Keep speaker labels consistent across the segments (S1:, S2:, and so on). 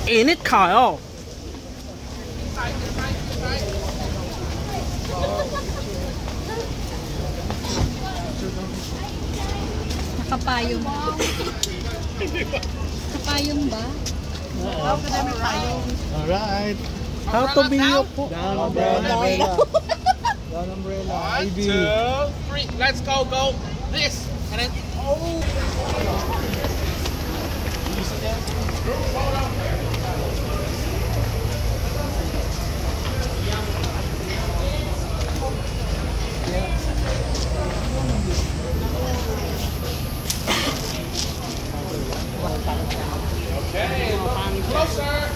S1: Init kayo.
S2: Nakapayong. Nakapayong ba?
S3: How can I make payong?
S1: Alright. How to be your po?
S3: Down umbrella. Down umbrella.
S4: 1, 2, 3. Let's go. Go. This. And then. Oh. Okay. Closer.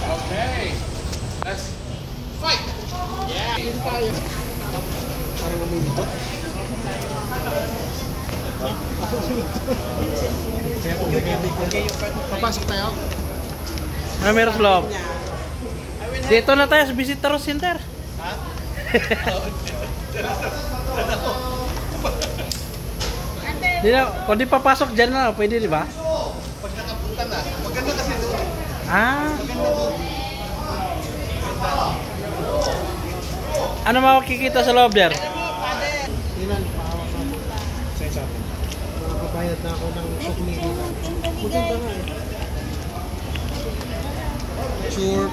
S4: Okay. Let's fight. Yeah.
S3: Parang umilito. Papasok tayo.
S1: Ano meron sa loob? Dito na tayo sa visitor center.
S4: Ha?
S1: Di na, kung di papasok dyan na, pwede di ba?
S4: Pag nakapunta na. Maganda kasi doon.
S1: Ah. Ano makikita sa loob der?
S3: Ilan, paawa ka. Sa akin. Makakabayad na ako ng sukli dito. Maganda nga eh.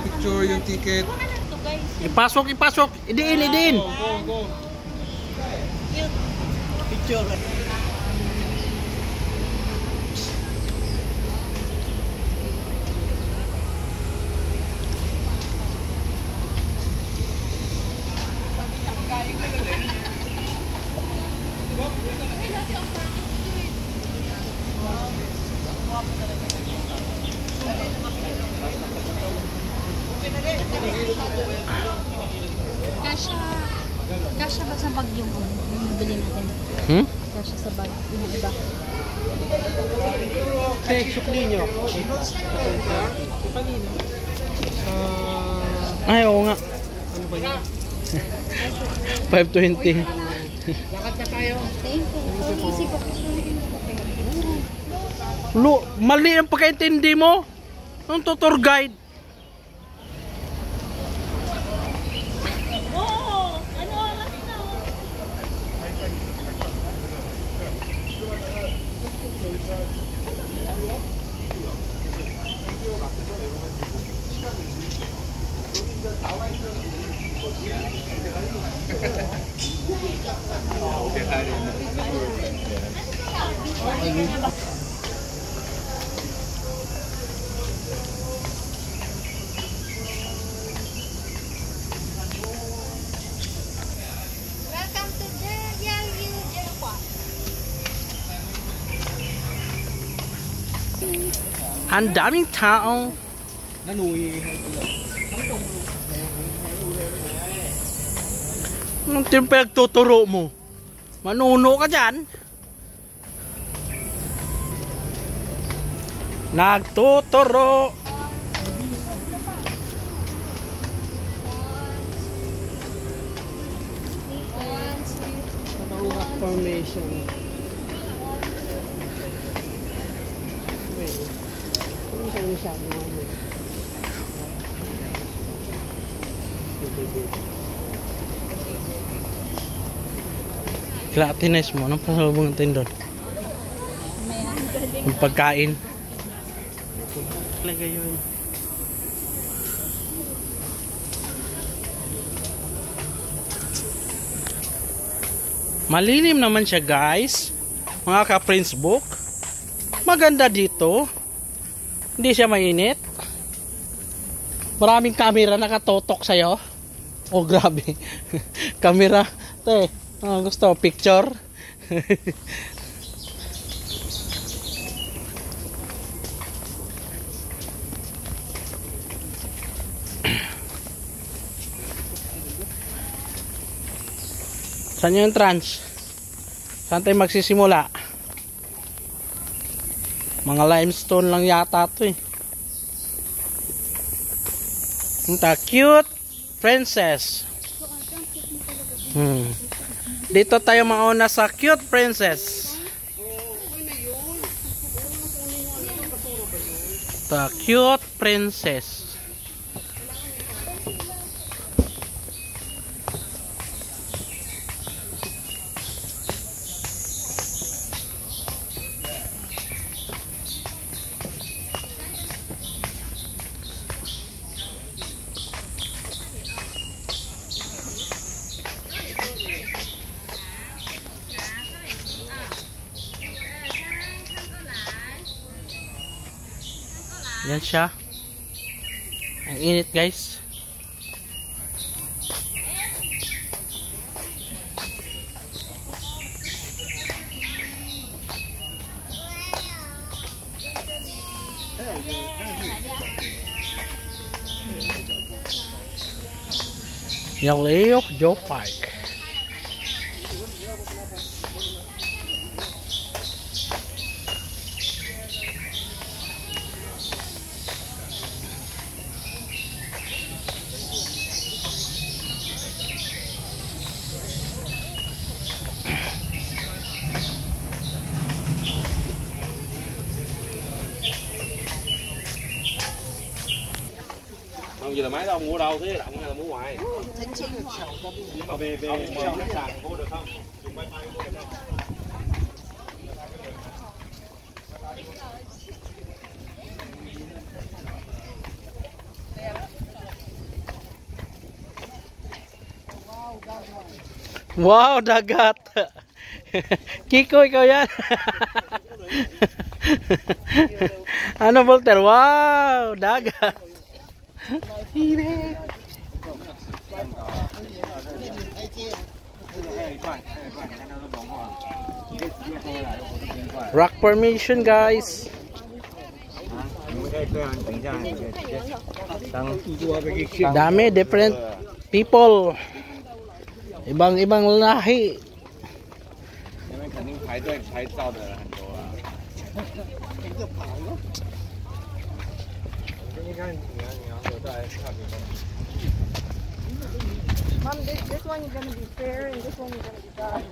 S3: Picture yung ticket.
S1: Ipasok. Idiin.
S3: Go. Picture.
S2: Kasya ba sa bag yung bili natin? Kasya sa bag yung iba.
S3: Take sukli nyo.
S1: Ay, oo nga.
S3: Ano ba yun?
S1: 520.
S3: Lakad na tayo.
S2: Thank you. Isip ko.
S1: Mali ang pagkaintindi mo. Ang tour guide.
S2: Welcome to the Yangyu Airport.
S1: Ang daming tao.
S3: Nanuwi.
S1: Anong pinagtuturo mo? Manuno ka dyan. Nagtuturo.
S3: Rock formation. Wait. Kung saan yung sabi mo?
S1: Latines mo. Anong pasalubong natin doon? Yung pagkain. Lagay yun. Malilim naman siya guys. Mga ka-Prince Book. Maganda dito. Hindi siya mainit. Maraming camera nakatotok sa'yo. Oh grabe. Camera. Te, gusto picture. Saan yung entrance? Saan tayo magsisimula? Mga limestone lang yata ito eh. Cute princess. Dito tayo mauna sa cute princess. The cute princess. Yan siya. Ang init, guys. Yaleo Joe Park.
S4: Không gì là máy đâu mua đâu, thế động hay là mua ngoài. Nhưng mà về khách sạn mua được không? Dùng wifi mua được không?
S1: Wow, dagat. Kiko, ikaw yan. Ano, Volter? Wow, dagat. Rock formation, guys. Dami, different people. Ibang-ibang lahi.
S4: 那边肯定排队拍照的人很多啊。你看，我再来看你们。
S5: Mom, this one is going to be fair and this one is going to be dark.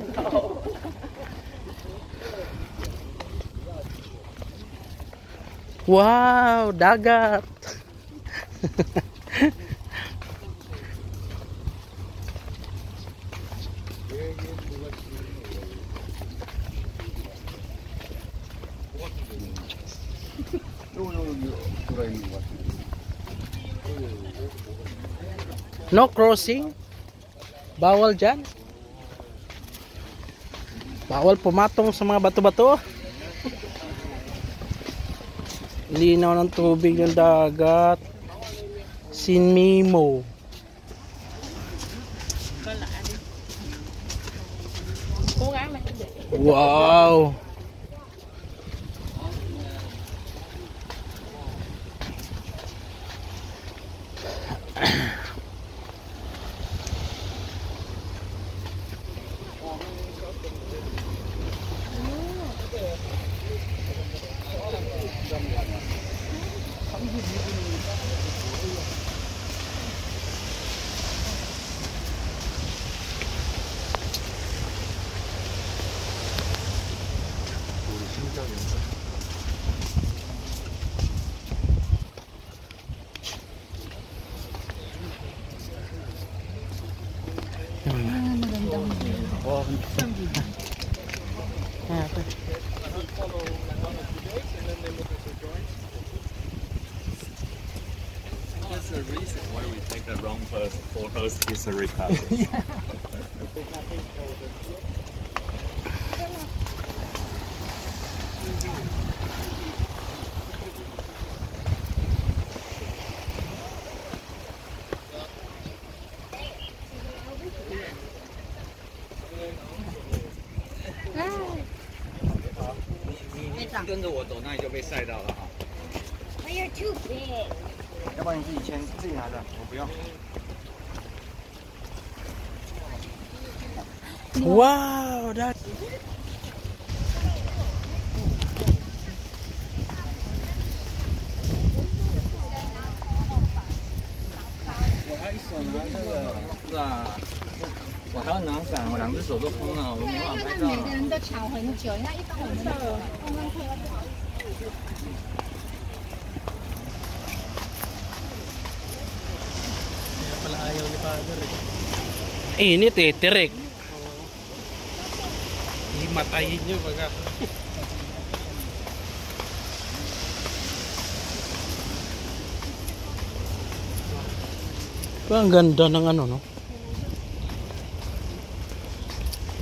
S1: Wow, dagat. No crossing. Bawal dyan. Bawal pumatong sa mga bato-bato. Linaw ng tubig ng dagat. Sinmimo. Wow.
S4: That's the reason why we take the wrong photos is a recovery.
S5: But you're too big.
S3: 要不然你自己签，自己拿着，我不要。
S1: Wow, that.
S3: pala ayaw ni Father eh.
S1: Init eh, tirik.
S3: Himatayin nyo baga.
S1: Ang ganda ng ano, no?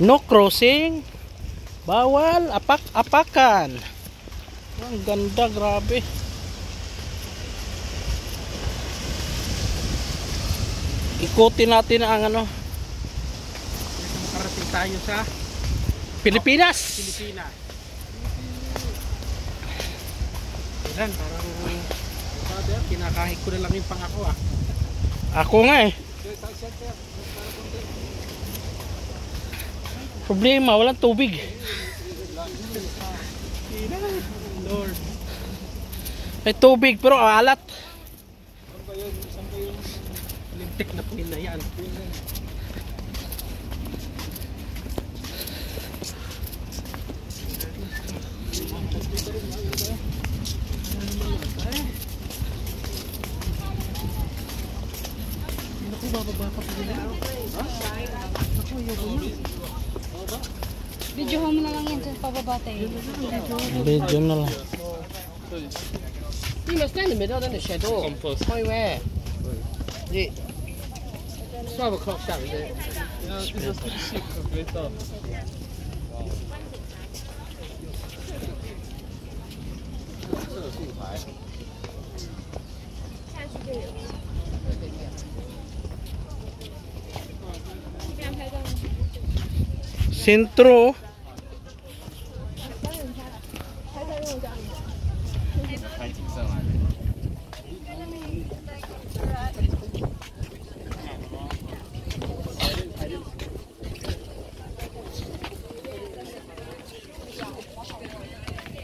S1: No crossing. Bawal apak-apakan. Ang ganda, grabe. Ikutin natin ang ano.
S3: Makarating tayo sa
S1: Pilipinas.
S3: Pilipinas. Ilan, parang Father, kinakahig ko na lang yung pang ako ah.
S1: Ako nga eh. Problema, walang tubig.
S3: Lord.
S1: May tubig pero alat.
S3: Lintik na pila yan. Naku, bababa pa pila. Naku, ayoko na.
S2: Video mo na lang yan sa pababa tayo.
S1: Video na lang.
S3: You must stand in the middle, then the shadow. Point where? Yeah. 12 o'clock start, is it?
S1: Sentro.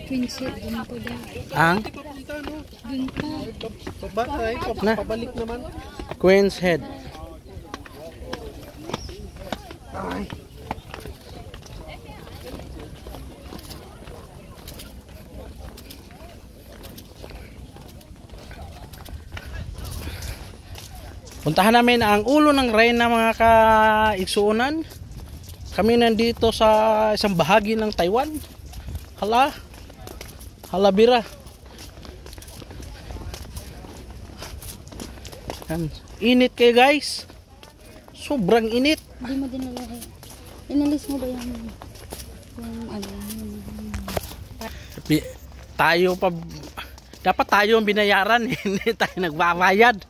S2: Queen's Head, dun po daw.
S1: Ang
S2: Dun po.
S1: Na.
S3: Pabalik naman.
S1: Queen's Head. Puntahan namin ang ulo ng Reyna, mga kaigsuunan. Kami nandito sa isang bahagi ng Taiwan. Halabira. Init kayo guys. Sobrang init.
S2: Hindi mo din nalagay. Inalis mo ba yung ano?
S1: Tayo pa, dapat tayo ang binayaran. Hindi tayo nagbabayad.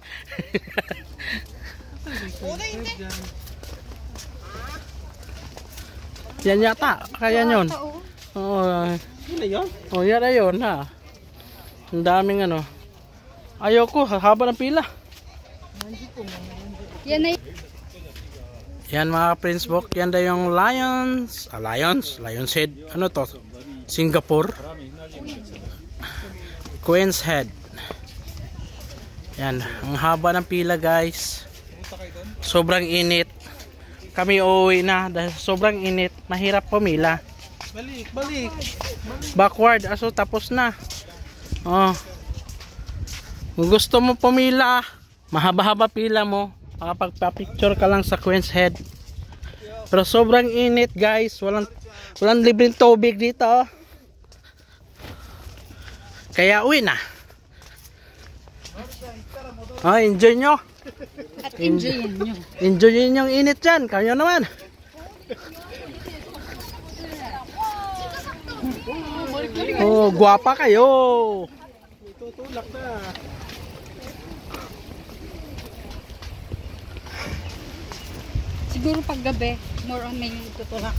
S1: Yan yata. Kaya yun. Oo.
S3: Yun na yun?
S1: Oh, yan na yun ha. Ang daming ano. Ayoko, haba ng pila.
S2: Yan na
S1: Yan mga Prince Book, yan daw yung Lions Head, ano to? Singapore. Queen's Head. Yan, ang haba ng pila guys. Sobrang init. Kami uuwi na dahil sobrang init, mahirap pumila.
S3: Balik.
S1: Backward, aso tapos na. Oh. Kung gusto mo pumila, mahaba-haba pila mo, makapagpa-picture ka lang sa Queen's Head. Pero sobrang init guys, walang libreng tubig dito. Kaya uwi na. Enjoy nyo.
S2: at enjoyin nyo.
S1: Enjoyin yung init dyan. Kayo naman. Oh, guwapa kayo.
S3: Tutulak na.
S2: Siguro pag gabi, more on may tutulak.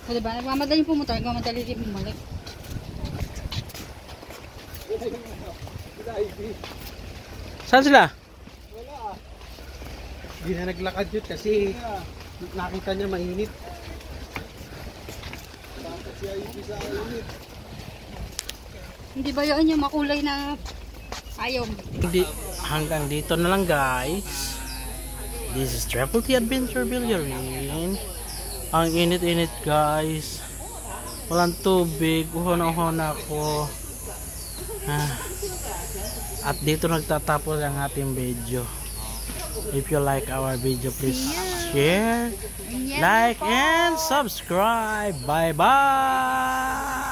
S2: O diba, nagmamadali pumunta, nagmamadali din bumalik.
S1: Saan sila?
S3: Hindi na naglakad yun kasi nakita niya mainit.
S2: Hindi ba yun yung makulay na ayong?
S1: Hindi, hanggang dito na lang guys. This is Triple T Adventure Bilyarin. Ang init-init guys. Walang tubig. Uhon-uhon ako. At dito nagtatapos ang ating video. If you like our video, please share, like, and subscribe. Bye-bye!